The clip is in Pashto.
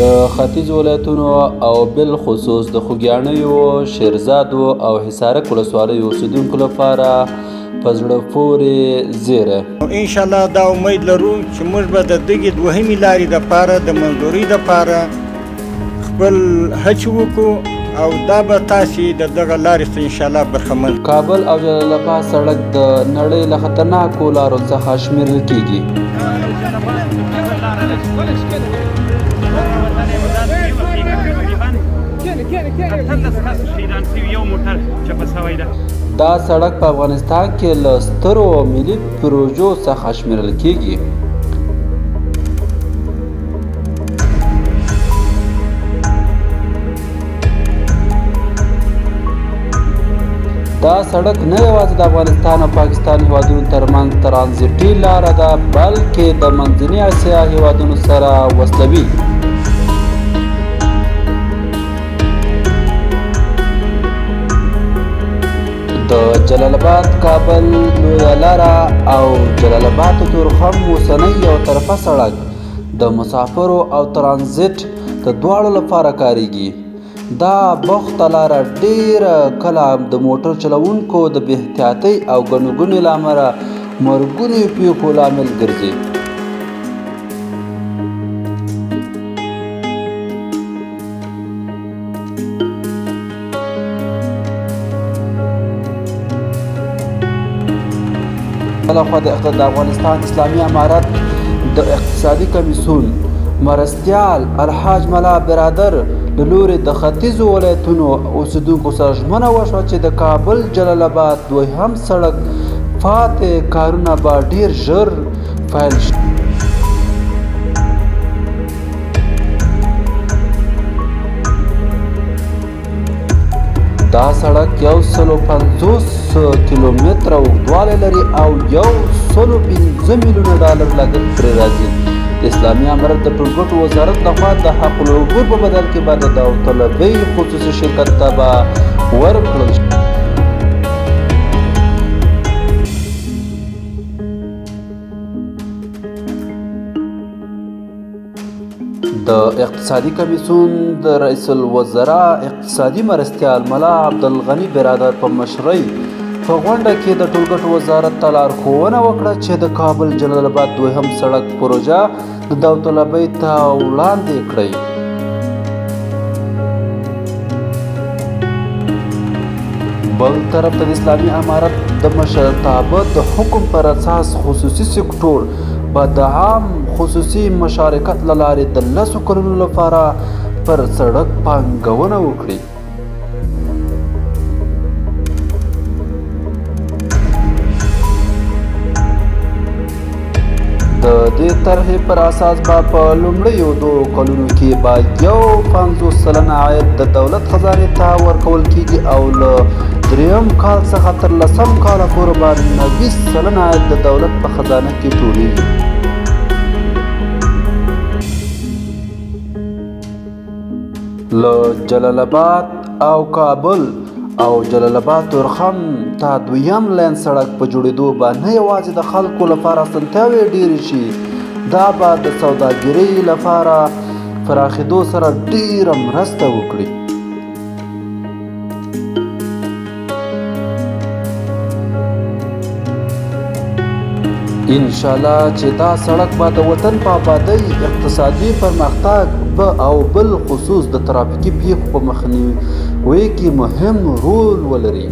د ختیځو ولایتونو او بالخصوص د خوږیاڼیو، شیرزادو او حصارک ولسوالیو اوسېدونکو لپاره په زړه پورې زیری. انشاءالله دا امید لرو چې موږ به د دغې دوهمې لارې دپاره د منظورۍ دپاره خپل هڅې وکړو او دا به تاسې د دغه لارې څخه انشاءالله برخمن. کابل او جلال آباد سړک د نړۍ له خطرناکو لارو څخه شمیرل کیږي. دا سړک په افغانستان کې له سترو ملي پروژو څخه شمیرل کیږي. دا سړک نه یوازې د افغانستان او پاکستان هیوادونو ترمنځ ترانزیټي لاره ده، بلکې د منځنۍ اسیا هیوادونو سره وصلوي. د جلال آباد کابل لویه لاره او جلال آباد تورخم اوسنی یو طرفه سړک د مسافرو او ترانزیت د دواړو لپاره کاریږي. دا بوخته لاره ډیره کله د موټر چلوونکو د بې احتیاطۍ او ګڼې ګوڼې له امله مرګونو پیښو لامل ګرځي. بلخوا د افغانستان اسلامي امارت د اقتصادي کمیسیون مرستیال الحاج ملا برادر له لوري د ختیځو ولایتونو اوسېدونکو سره ژمنه وشوه چې د کابل جلال آباد دویم سړک فاتح کارونه به ډیر ژر پیل شي. دا سړک 150 کیلومتره اوږدوالی لري او 105 میلیونه ډالر لګښت پرې راځي. د اسلامي امارت د ټولګټو وزارت لخوا د حق العبور په بدل کې به د داوطلبۍ خصوصي شرکت ته به ورکړل شي. د اقتصادي کمیسیون د رئیس الوزرا اقتصادي مرستیال ملا عبدالغني برادر په مشرۍ په غونډه کې د ټولګټو وزارت ته لارښوونه وکړه چې د کابل جلال آباد دویم سړک پروژه د داوطلبۍ ته وړاندې کړي. بل طرف ته د اسلامي امارت د مشرتابه د حکم پر اساس خصوصي سکتور به د عام خصوصي مشارکت له لارې د 10 کلونو لپاره پر سړک پانګونه وکړي. د دې طرحې پر اساس به په لومړیو 2 کلونو کې به 50 سلنه عاید د دولت خزانې ته ورکول کیږي او له دریم کال څخه تر 10 کاله پورې به 90 سلنه عاید د دولت په خزانه کې ټولیږي. له جلال آباد او کابل او جلال آباد تورخم ته دویم لین سړک په جوړېدو به نه یوازې د خلکو لپاره اسانتیاوې ډېرې شي، دا به د سوداګرۍ لپاره پراخېدو سره ډېره مرسته وکړي. انشاءالله چې دا سړک به د وطن په آبادۍ، اقتصادي پرمختګ او بالخصوص د ترافیکي پیښو په مخنیوي کې مهم رول ولري.